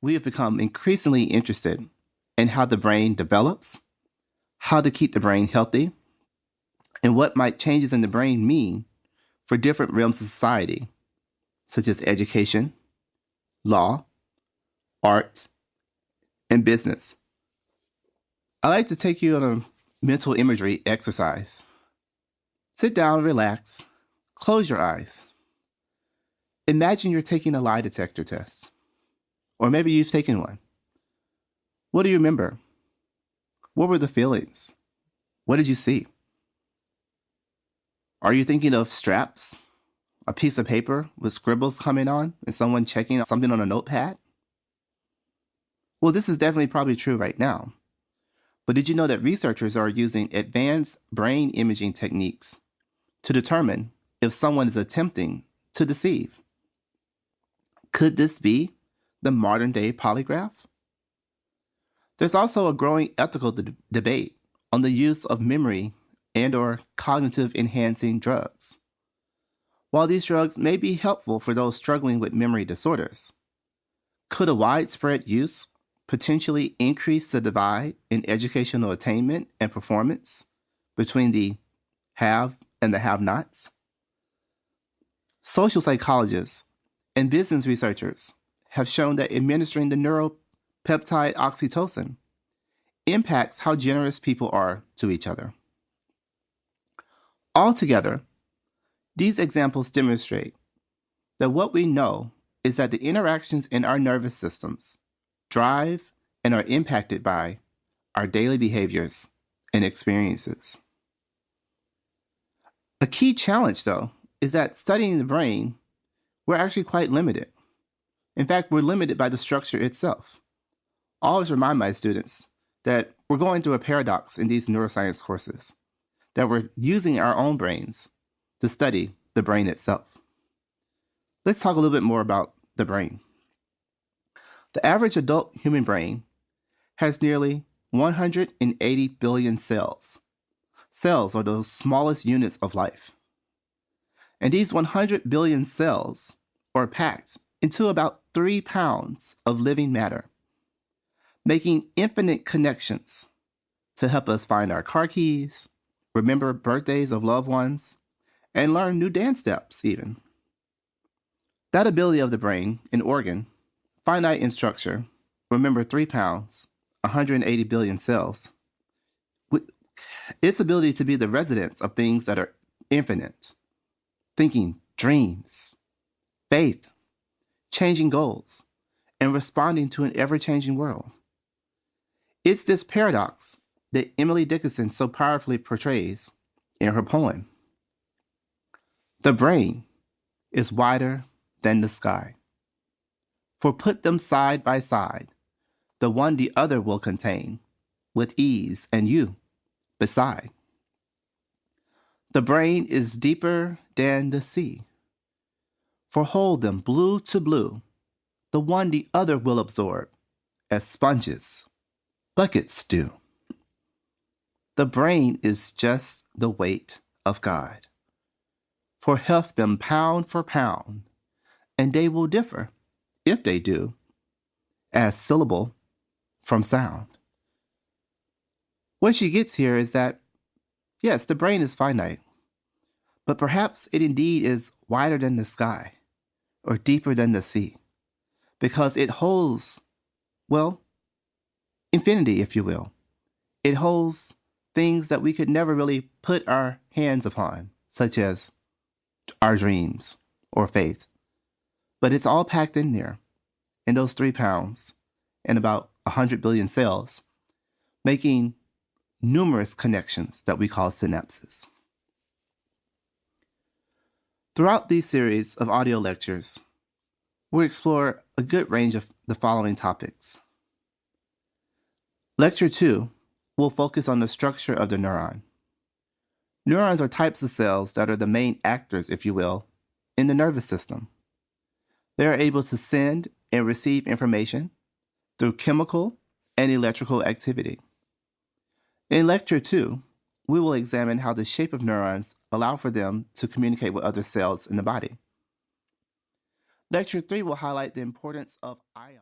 we have become increasingly interested in how the brain develops, how to keep the brain healthy, and what might changes in the brain mean for different realms of society, such as education, law, art, and business. I'd like to take you on a mental imagery exercise. Sit down, relax, close your eyes. Imagine you're taking a lie detector test, or maybe you've taken one. What do you remember? What were the feelings? What did you see? Are you thinking of straps, a piece of paper with scribbles coming on, and someone checking something on a notepad? Well, this is definitely probably true right now. But did you know that researchers are using advanced brain imaging techniques to determine if someone is attempting to deceive? Could this be the modern-day polygraph? There's also a growing ethical debate on the use of memory and/or cognitive-enhancing drugs. While these drugs may be helpful for those struggling with memory disorders, could a widespread use potentially increase the divide in educational attainment and performance between the have and the have-nots? Social psychologists and business researchers have shown that administering the neuropeptide oxytocin impacts how generous people are to each other. Altogether, these examples demonstrate that what we know is that the interactions in our nervous systems drive and are impacted by our daily behaviors and experiences. A key challenge, though, is that studying the brain, we're actually quite limited. In fact, we're limited by the structure itself. I always remind my students that we're going through a paradox in these neuroscience courses, that we're using our own brains to study the brain itself. Let's talk a little bit more about the brain. The average adult human brain has nearly 180 billion cells. Cells are those smallest units of life. And these 100 billion cells are packed into about 3 pounds of living matter, making infinite connections to help us find our car keys, remember birthdays of loved ones, and learn new dance steps even. That ability of the brain, an organ, finite in structure, remember 3 pounds, 180 billion cells, its ability to be the residence of things that are infinite, thinking, dreams, faith, changing goals, and responding to an ever-changing world. It's this paradox that Emily Dickinson so powerfully portrays in her poem. The brain is wider than the sky. For put them side by side, the one the other will contain, with ease, and you beside. The brain is deeper than the sea. For hold them blue to blue, the one the other will absorb, as sponges, buckets do. The brain is just the weight of God. For heft them pound for pound, and they will differ, if they do, as syllable from sound. What she gets here is that, yes, the brain is finite, but perhaps it indeed is wider than the sky, or deeper than the sea, because it holds, well, infinity, if you will. It holds things that we could never really put our hands upon, such as our dreams or faith. But it's all packed in there, in those 3 pounds, and about 100 billion cells, making numerous connections that we call synapses. Throughout these series of audio lectures, we'll explore a good range of the following topics. Lecture 2 will focus on the structure of the neuron. Neurons are types of cells that are the main actors, if you will, in the nervous system. They are able to send and receive information through chemical and electrical activity. In Lecture 2, we will examine how the shape of neurons allow for them to communicate with other cells in the body. Lecture 3 will highlight the importance of ions.